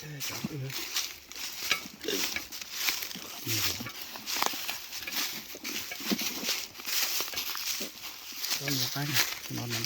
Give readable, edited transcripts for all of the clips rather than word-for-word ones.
Có một cái này, ngon lắm.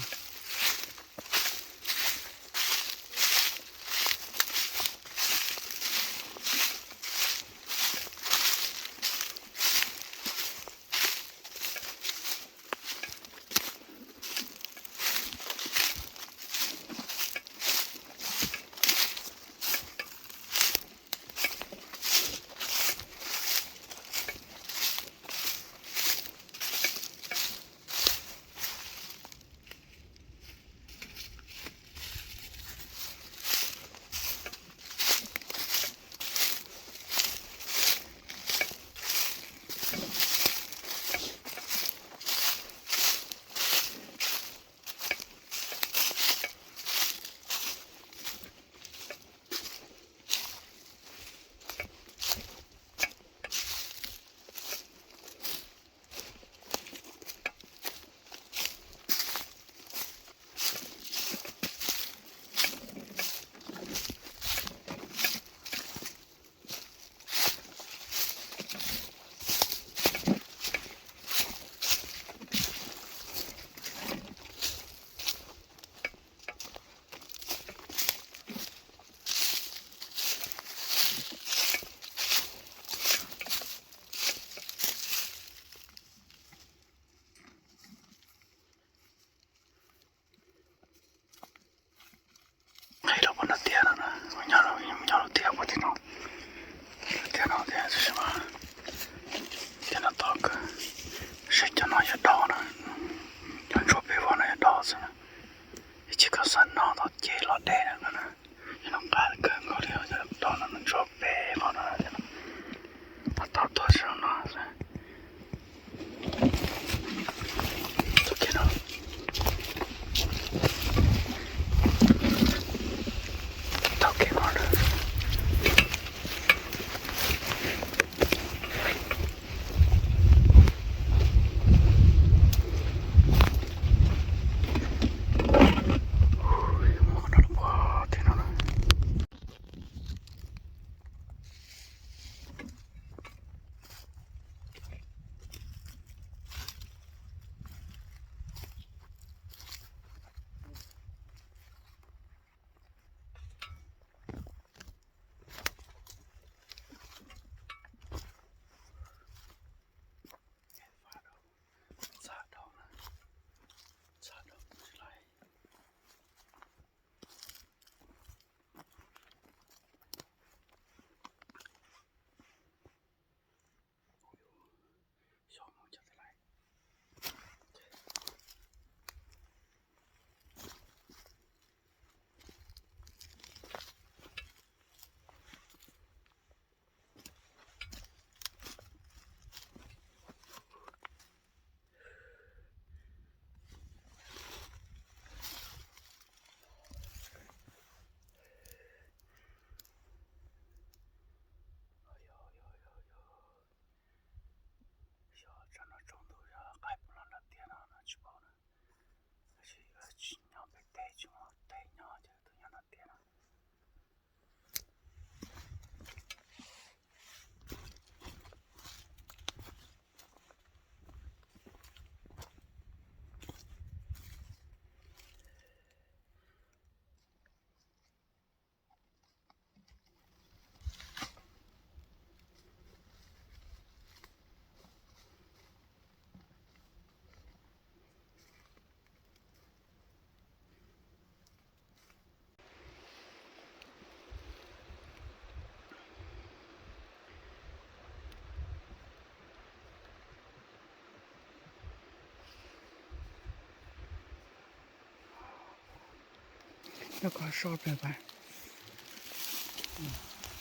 แล้วก็ชอบเลยไป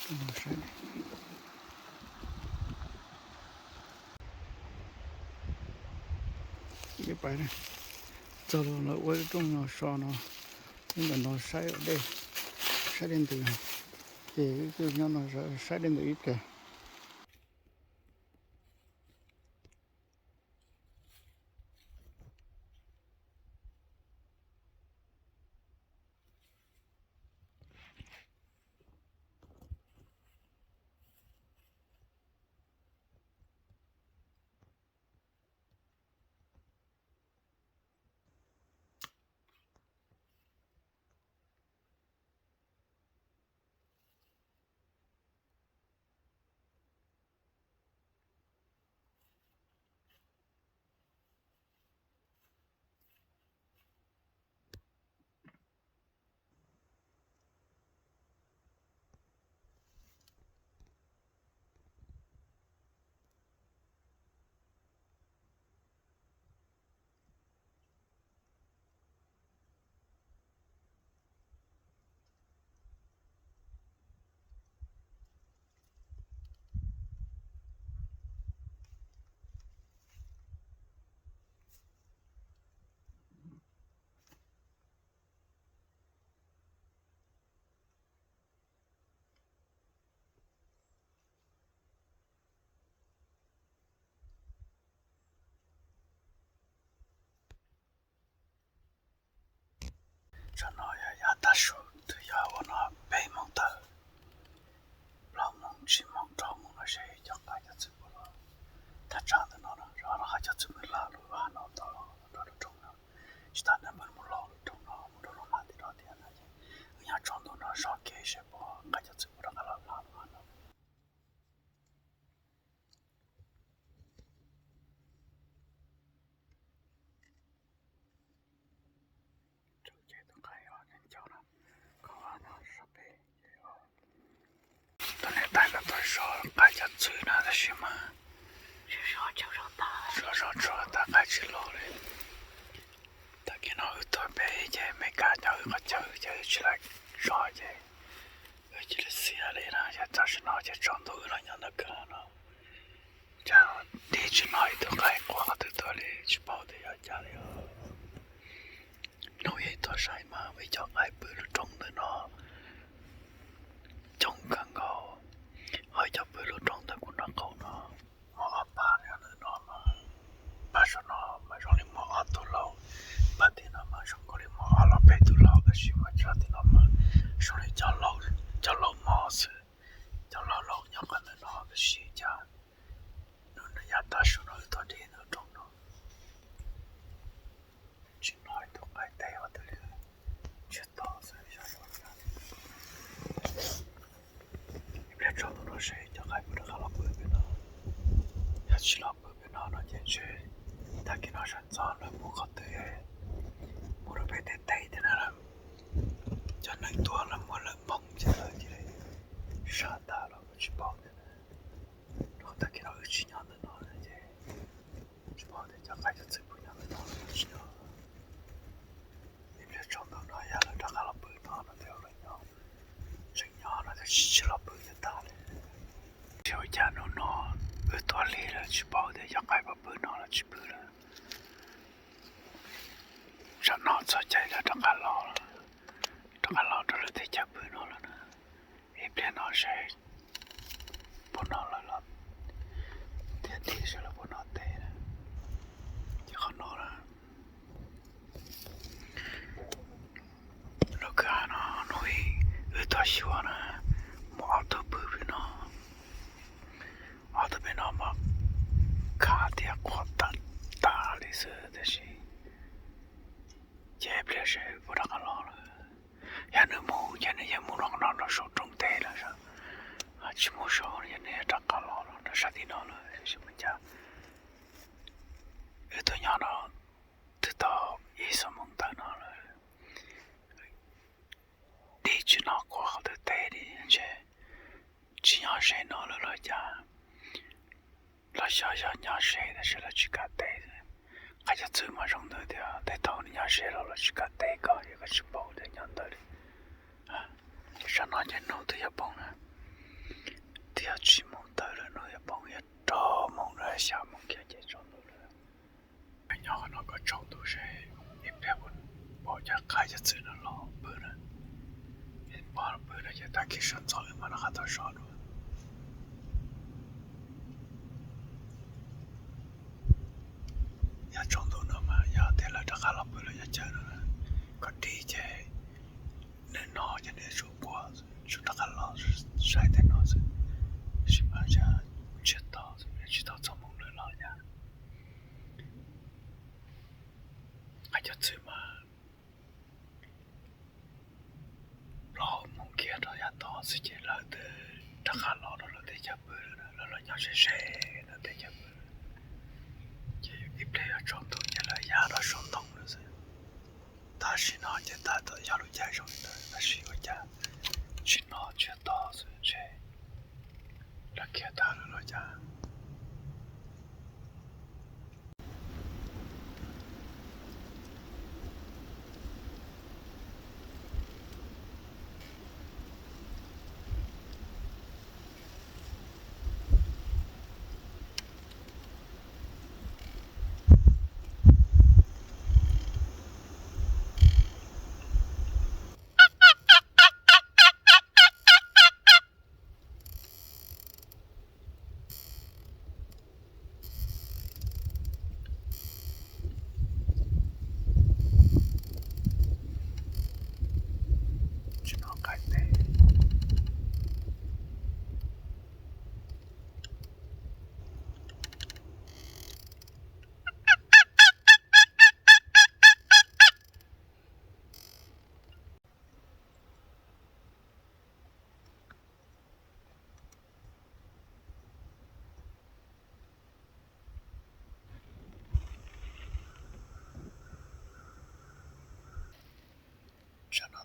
ต้นไม้นี่ไปนะจะลงแล้วว่าตรงเราชอบเนาะนี่มันเราใช้ได้ใช้เด่นตัวเอ๋คือย้อนเราใช้เด่นตัวอีกแก他长的那了，然后还叫这么拉了，完了到了中了，是他那么老了中了，我们拉的到点了，人家长到那上给些不，还叫这么拉了完了。这些都还要人教了，考完了设备也要。当年大家都说，大家最难的是嘛？说大概是老了，他给那个多背一些，没干掉个教育就起来说一些，而且是下来了，也早是那些长头了，让他干了，这样地区那一头还挂的多嘞，去跑的要家里啊，那也多晒嘛，为叫爱不了种的呢，种更高，还叫不了种的不能够呢，我爸呀那那嘛。巴说那嘛说你莫阿多老，巴的那嘛说过你莫阿拉贝多老个是嘛，这的那嘛说你叫老毛子，叫老娘个那个是家，那呀大说那到底那种那，去哪里都爱带我的了，去打算一下说，你别找到那谁就还不得还老不会呢，要去老不会那进去。他给那山早了不好的，我都被他带的了，就能多了我了碰见了起来，傻大了我去报的，然后他给那去年的那人家，去报的叫孩子最不一样的那人去年，你别找到那样了，这还了不大了掉了呀，这样了这洗了不也大了，就家那那多累了去报的，要害怕不拿了去报了。这脑子在这这个老了，这个老着了得加不闹了呢，一边闹谁不闹了，天地是了不闹对了，就很闹了。那个呢，那位多喜欢呢，毛都不会闹，毛都被闹嘛，卡的扩大的是的是。这不是不那个老了，也那么也那也没那手中带了是，啊，去没手也那也这个老了，那啥的老了什么家，都让那得到一什么的那了，地区那过好的带的去，只要谁那了家，那小娘谁的是了去干带的。还就这么上头的啊，在岛里家谁了去干代高一个去包的样的嘞，啊，上那间弄的也帮了，都要去蒙到了，那也帮也找蒙了，下蒙看见找到了，人家那个找到谁，一别问，我家开着走了老不了，把不了也打开上早嘛，那还到啥了？也找到了嘛，也得了这还老不了也讲了，个地界，那闹的那首歌，就这个老是晒的那是，是嘛家知道怎么了老家，还就这嘛，老蒙看到也当时间了的，这还老了得家不了，老娘是谁了得家不了。一边要找到你了，压到上当了是。他是那家打到压路街上的，那是一个家，去那去打是去，那看他了老家。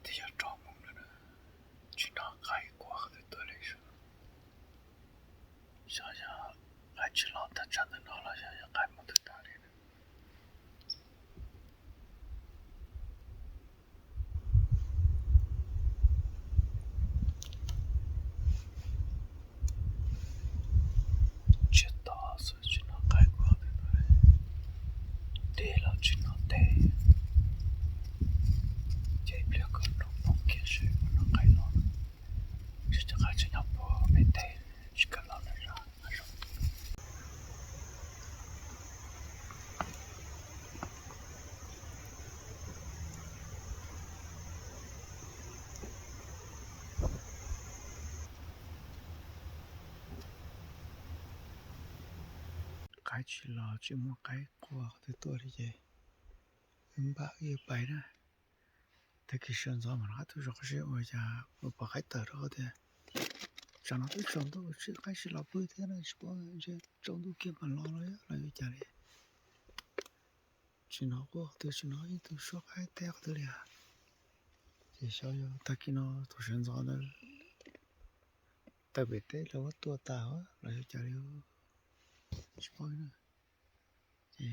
thì giờ trò mong nữa chỉ nó khai qua cái tôi lấy sự sao giờ ai chỉ lo ta chăn nó là giờ khai một thứ ta đi chết to rồi chỉ nó khai qua cái tôi để là chỉ nó để chạy bây giờ nó mong kia sự nó khai nó chỉ cho khai chỉ nhập vào bên đây chỉ cần lo là ra cái chỉ là chỉ một cái qua cái tôi đi vậy ba yêu bài đó thế cái sản phẩm mà nó tôi rõ ràng ở nhà ở bà cái tờ đó thì chẳng nó cái trong đó chỉ cái chỉ là bơi thế này chỉ có cái trong đó kia mà lo đấy là cái chả đấy chỉ nó có tôi chỉ nói tôi số cái té cái đấy à chỉ sao yo ta kia nó tôi sản phẩm nó ta biết đấy là tôi tao á là cái chả đấy chỉ có nữa thì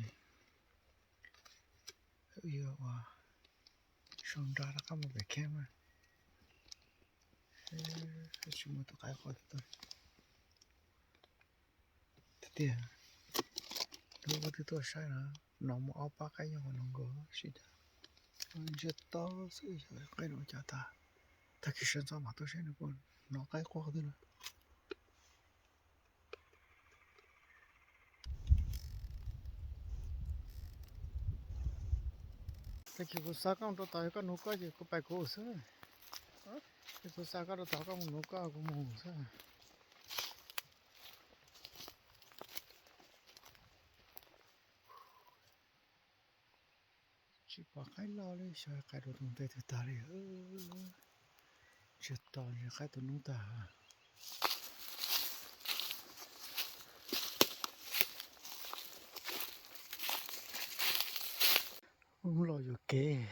yêu à xong ra nó có một cái kem mà chỉ một cái khỏi tôi thế đâu có thứ tôi sai nó mà áo ba cái nhưng mà nó có gì đó giờ to sự cái nó chả ta ta khi sinh ra mà tôi sẽ nó cái qua thôi nữa ta khi có sao không tôi thấy cái nó có gì có bài cố sao cái có sao cái tôi thấy cái nó có cũng mù sao chỉ có cái lo đấy sao cái đồ tung tay thứ ta đấy chết to như cái đồ nung ta không lo được kê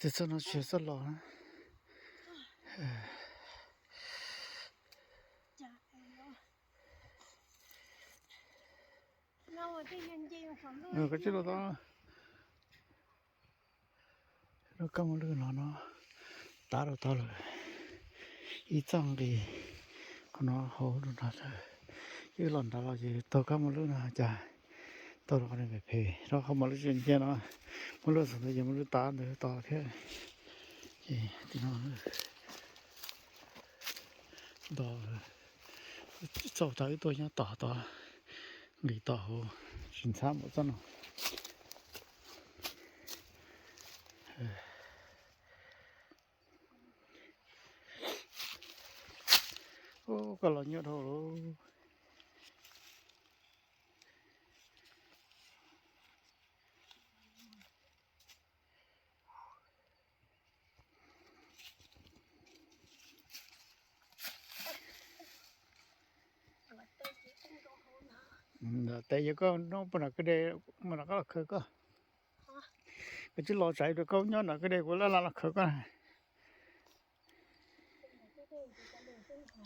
thế sao nó chết sao lo cái chuyện đó nó cầm một lưỡi nó tá rồi to rồi ít trong thì nó hố nó thật cái lần đó là gì tôi cầm một lưỡi là chả tôi nó còn phải phê nó không một lưỡi chuyện kia nó một lưỡi sản xuất một lưỡi tá nữa to thế thì nó to sau tới tôi nhá to nghỉ to hồ chính xác một chân nào ô cái lò nhựa hồ tại vì có nó bên là cái đây mà nó có là khơi có cái chiếc lò chạy được câu nhớ là cái đây của nó là khơi có này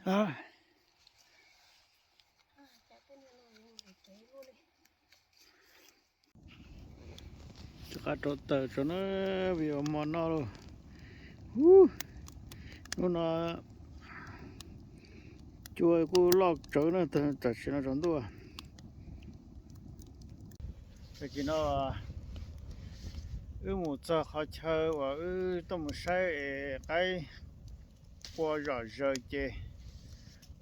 à cái trộn tờ cho nó bị mòn nó rồi nó chua cô lọc trở nó thật sự nó trốn tua cái gì nó một giờ họ chờ và tôi một sai cái qua rồi chứ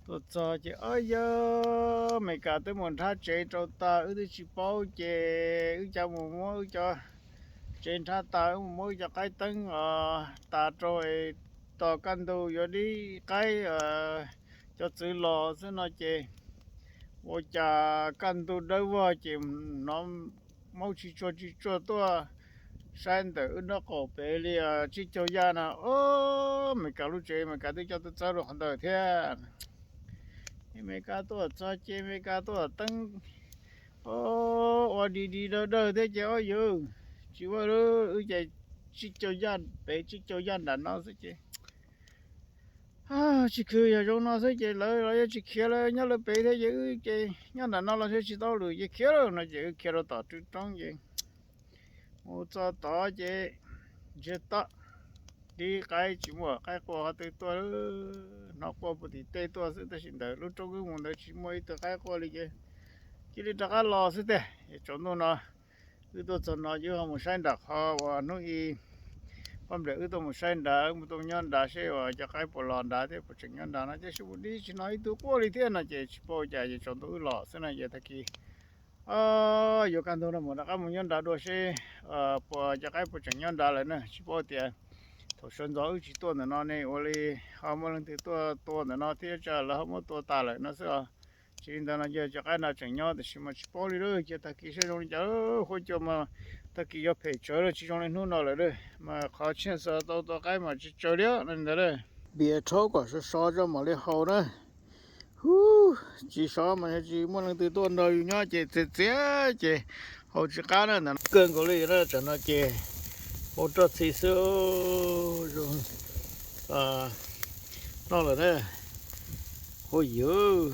tôi cho chị ơi giờ mày cả tới một tháng chơi cho ta tôi chỉ bao chứ cho một mối cho trên tháng ta một mối cho cái tấn ta rồi tao căn đồ rồi đi cái cho tự lo chứ nó chứ vô cha căn đồ đâu vào chứ nó mau chỉ cho tôi sáng tới nó có bé li chỉ cho gia na mày cả lúc chơi mày cả tôi cho tôi chơi rồi hoàn toàn thế mày cả tôi cho chơi mày cả tôi tăng đi đâu đâu thế chứ ơi chứ chỉ vào đó chạy chỉ cho dân bé chỉ cho dân là nó sẽ chứ chỉ cứ giờ trong nó sẽ chứ lời chỉ kia là nhớ là bé thế chứ chứ nhớ là nó là sẽ chỉ tao lười chứ kia là nó chỉ kia là tao chú trong chứ ô cho tao chứ chứ tao đi cái chỉ mua cái qua tới tôi nó qua bữa thì tới tôi sẽ tới xin đời lúc trong cái nguồn đấy chỉ mua tới cái qua đi chứ chỉ đi đặt cái lò sẽ thế chỗ nó cứ tôi cho nó chứ không sai đặc họ và nó y hôm để tôi một sai đặc tôi nhon đã sẽ và cho cái bộ lò đã thế bộ chừng nhon đã nó chỉ số đi chỉ nói tôi qua đi thế là chỉ bao giờ chỉ cho tôi lò sẽ này vậy thì giờ căn tôi là một cái một nhon đã đôi sẽ bộ cho cái bộ chừng nhon đã lại nữa chỉ bao tiền thổ sơn gió chỉ tôi là nó này ô li họ mà lần thứ tôi là nó thế cho là không có tôi ta lại nó sẽ chỉ là nó giờ cho cái nào chẳng nhau thì chỉ mà chỉ bỏ đi rồi giờ ta kỹ sẽ trong giờ hồi cho mà ta kỹ cho phải chờ rồi chỉ trong này nó lại rồi mà khó chịu sợ tao cái mà chỉ chờ đấy nên đấy bia trâu quả sẽ so cho mà lấy hậu đó chỉ so mà chỉ muốn lần thứ tôi đời nhau chỉ hậu chỉ cá nữa là cơn của lý đó cho nó chỉ một chút xíu rồi nó là đấy ôi dữ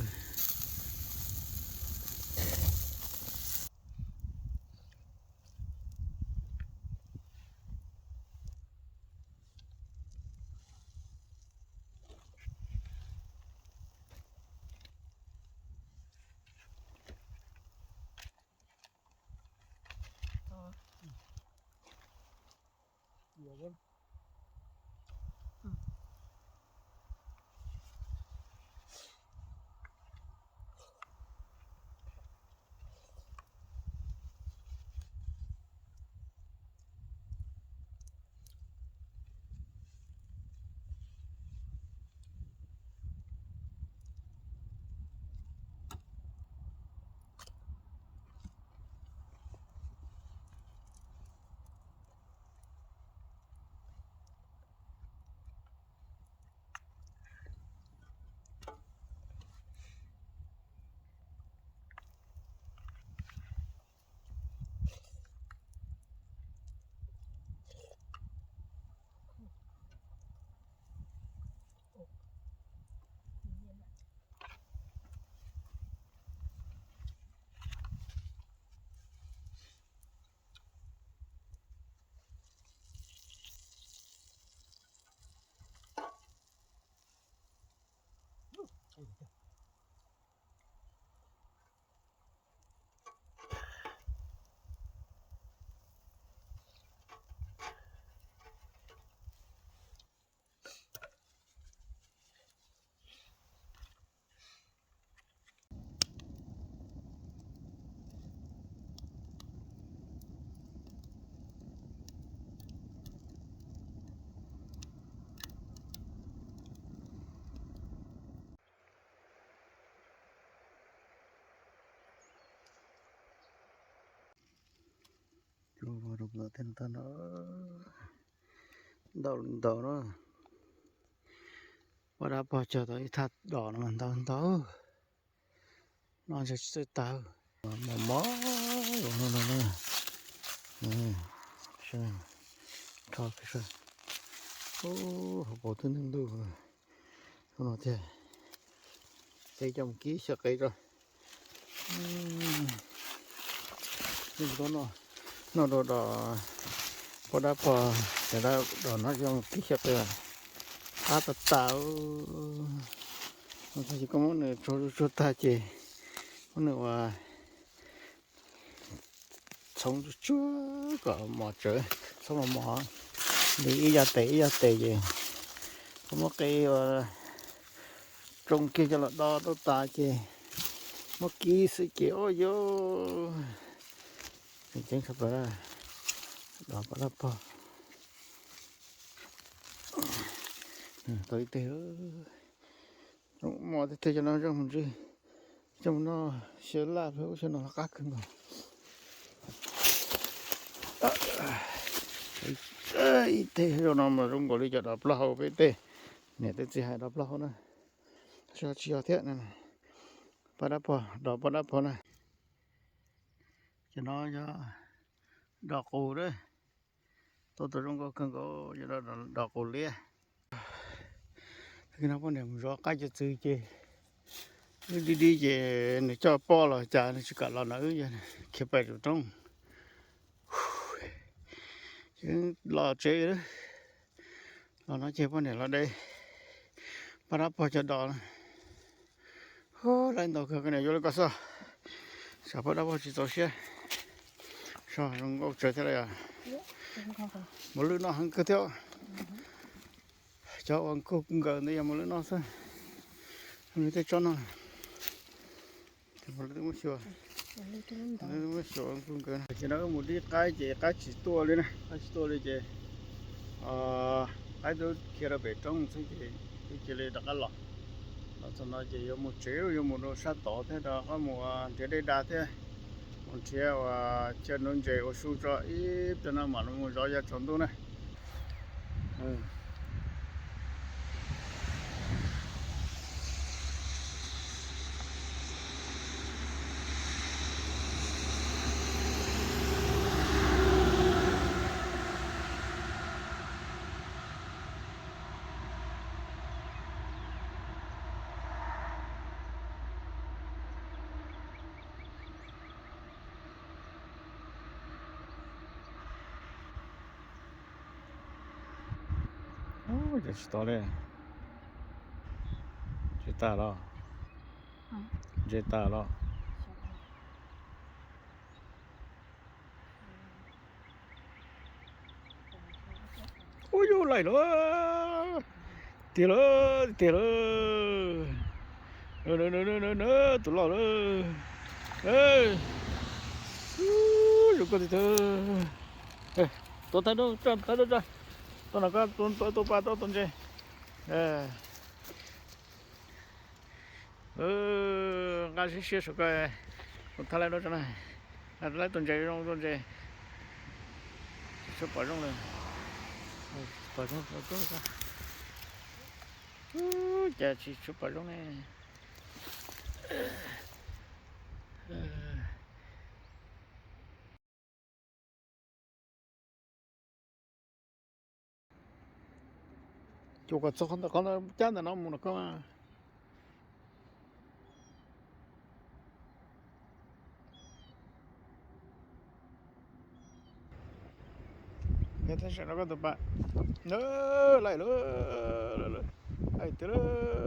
rồi đục lửa tên ta nó đầu nó và đã bỏ chờ tới thật đỏ nó mình tao nó sẽ tao mà mó rồi nó xem thôi cái sao bộ thứ năm đu nó thế cây trong ký sợ cây rồi nhưng nó đỏ có đã bỏ cái đó đỏ nó trong ký sợ cây tao nó chỉ có một nửa cho ta chỉ một nửa sống chúa có mỏ trở xong rồi mỏ đi ra tệ gì có một cái trong kia cho là đo đo ta chứ một ký sự kiểu vô thì chính xác là đó có đáp bỏ tới tê mỏ thì cho nó trong nó sẽ là phải cho nó cắt cứng rồi tê rồi nó mà trong gọi đi cho đập lao với tê nè tê chỉ hai đập lao nữa cho chiều thế này bắt đập bỏ này cho nó cho đỏ cù đấy tôi trong có cần có gì đó đọc cổ lia cái nào bọn em rõ cái chữ chữ đi đi về này cho po là chả này chỉ cả là nữa vậy khi phải được trong chứ lo chế đó lo nó chế bọn này là đây bắt đầu po cho đỏ lên đầu cái này vô là có sao sao bắt đầu chỉ tao xe sao nó có chơi thế này à một lứa nó hăng cứ theo cho anh cô cũng gần đây một lứa nó sao người ta cho nó một lứa mới sửa mới sửa anh cũng gần chỉ nó một đi cái chỉ to lên này cái chỉ to lên chị cái đó kia là bê tông thế chị lấy đặt cái lọ nó cho nó chỉ có một chiếu có một đồ sắt tổ thế đó có một cái đây đa thế một chiếu chân nó chỉ có số cho ít cho nó mà nó một gió ra trốn đâu này ôi trời to đấy chết ta đó chết ta đó ôi vô lại nữa tiền nữa tụi lo nữa ê rồi có gì thôi tôi thấy đâu cho tôi nào có tôi ba tôi gì ngay xí số cái tôi thấy đâu cho này lấy tuần gì trong tuần gì số bỏ trong này bỏ trong tôi chả chỉ số bỏ trong này chỗ có số con nó chán là nó muốn nó có cái thế sẽ nó có tụi bạn nữa lại nữa ai tới nữa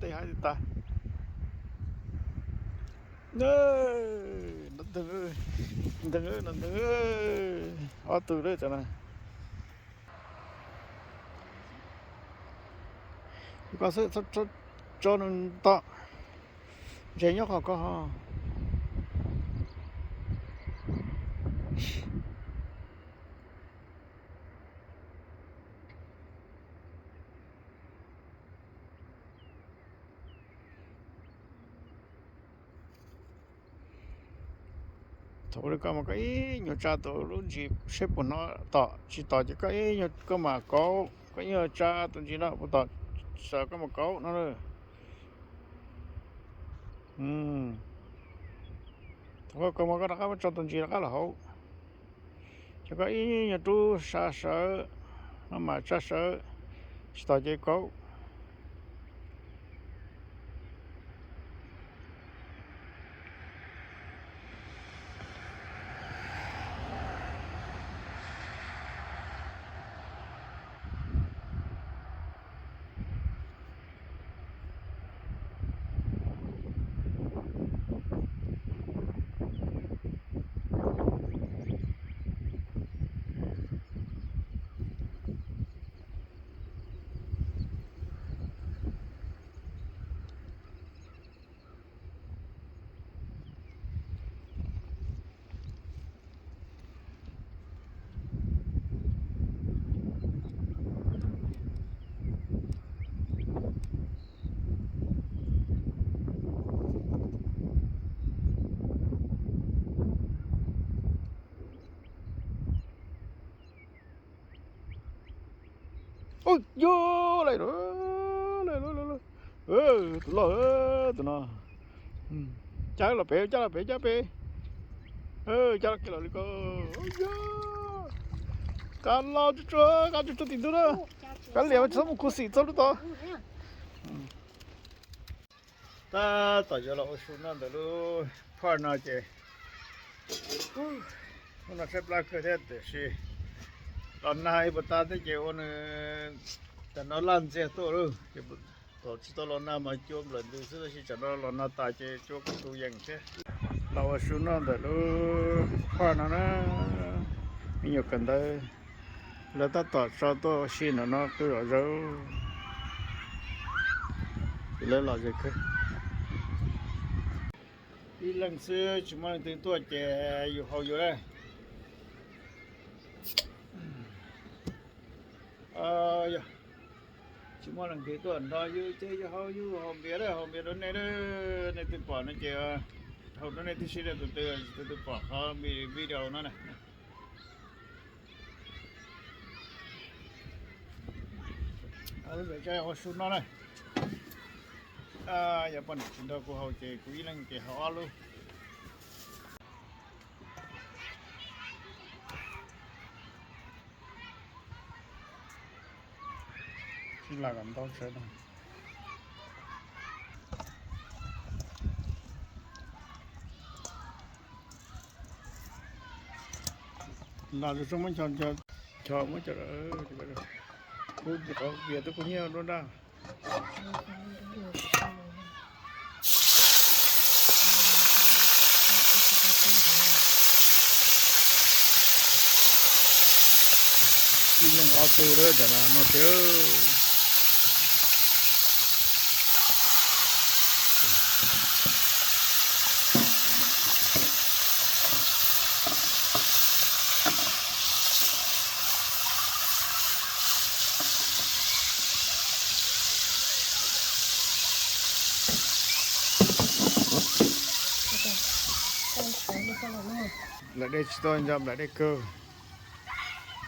cái hai ta nữa nó từ đấy cho này có sự cho nó to dễ nhóc họ có thôi có một cái nhiều cha tổ luôn chỉ xếp của nó tỏ chỉ tỏ chỉ cái nhiều có mà có cái nhiều cha tụi chỉ nó tỏ sợ có một câu nó rồi thôi có một cái đó cho tụi chỉ nó là hậu chỉ có ý nhiều chú sa sợ nó mà sa sợ chỉ tỏ chỉ câu ôi vô lại nữa tụi nó tụi nó cháu là bé cháu là bé cháu bé cháu là cái là có cá lo cho tiền đó cá liều cho một cú xì cho đó ta tại giờ là ở xuống nó để lu phá nó chứ nó sẽ là cái thế để xí lần này bắt ta thấy kiểu nó nó lan xe to rồi tổ chức to lần nào mà chôm lần thứ thứ thì nó lần nào ta chơi chôm cái tu yang thếเราสูนนั่นแต่ลูพ่อนั่นนะมีอยู่กันได้แล้วถ้าต่อชอบตัวชินนั่นก็เราแล้วเราจะขึ้นอีหลังซื้อชิมันถึงตัวแกอยู่เขาอยู่เลยชิมันหลังถึงตัวน้อยอยู่เจ้าเขาอยู่ห้องเบียร์เลยห้องเบียร์นั่นเลยในตัวป่อนนั่นเจ้าhôm nay thì sẽ từ bỏ khó video nó này bây giờ họ xuống nó này giờ bọn chúng ta của họ chơi quý lăng cái họ luôn xin là cảm ơn sẽ là được xong mới cho mới cho cô có việc tôi có nhiều luôn đó đi lên auto đó chả là nó chứ lại đây tôi nhầm lại đây cơ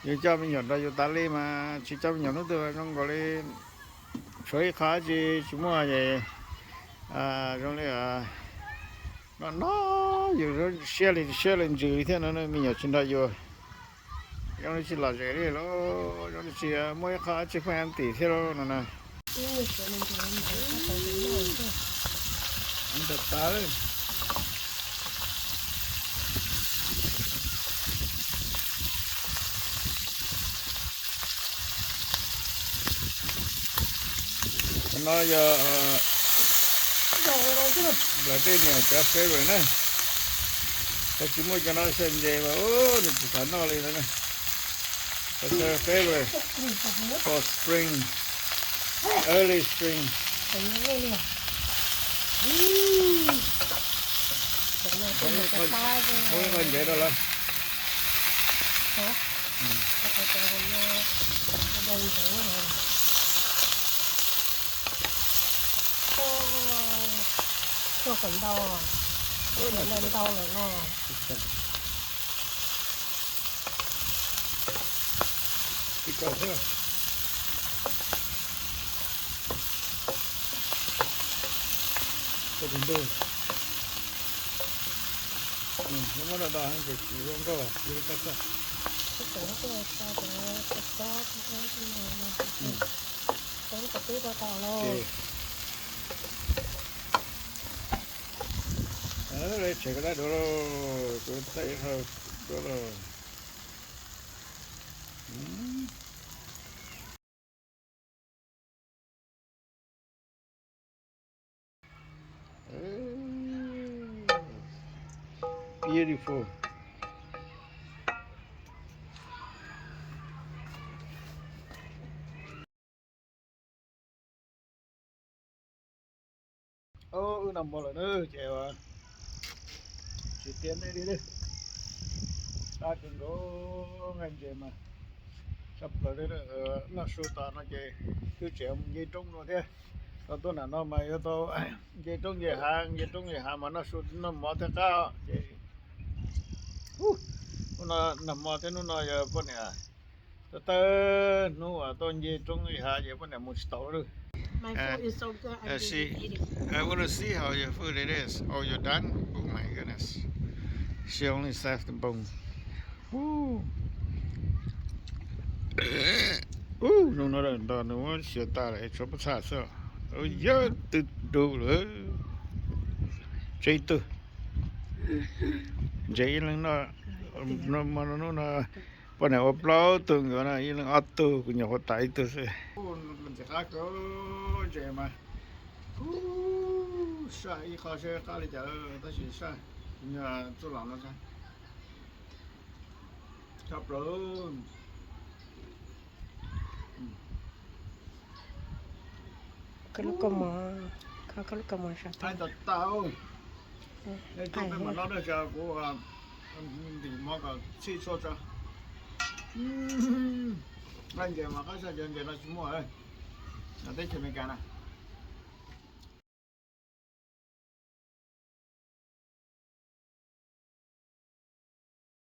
như cho mình nhận ra vô ta li mà chỉ cho mình nhận nó từ trong gọi là suối khá gì chúng mua vậy trong này nóอยู่ share lên dưới thế nó mình nhận trên đó vô trong này chỉ là cái này nó trong này chỉ mỗi khá chỉ phải ăn tí thế đó nè ăn thật ta đấy nó giờ là đây nhà cà phê rồi này ta chỉ mua cho nó xem về mà nó chỉ thả nó lên này cà phê rồi for spring early spring không có vậy đâu là cho phần đau à, tôi lên đau rồi nó. Đi cầu thế. Tôi đến đây. Nó mà đào hàng cái gì không có, đi cắt ra. Cái tổ cái sao để cắt ra cái này. Tôi có tí bao tao luôn. Đấy, chạy cái đó rồi, tôi thấy hơi đó rồi. Beautiful. Nằm bò lại nữa, chèo à. Chỉ tiến đây đi. Ta chừng có ngành gì mà sắp tới đây là nó sưu ta nó chơi cứ chèo dây trống rồi thế. Còn tôi nó mày tôi dây trống dây hàng mà nó sưu nó mò thế cao chơi. Nó nằm mò thế nó giờ bên này à. Tôi nó tôi dây trống dây hàng vậy bên này một tàu rồi. My food is so good. I see. didn't eat it. I want to see how your food it is. Oh, you're done? Oh my goodness. She only saved the bone. Ooh. Ooh, nó đòn nó sửa ta lại cho bắt xa sao. Ôi giời, từ đủ nữa. Chơi từ. Chơi lần nó mà nó bọn này ốp lâu từ người này lần ốp từ của nhà họ tại từ sẽ. Mình sẽ khác có chơi mà. Sai khó chơi cá đi chợ ta chỉ sai. Nhà chỗ làm nó sai. Chọc rồi. Cái lúc mà cái lúc mà sao Ai đặt tao. Cái chỗ bên mà nó đã cho của thì mong cả chi số cho. Bây giờ mà có sao giờ nó mua rồi. Nó tới chơi mình cả nè.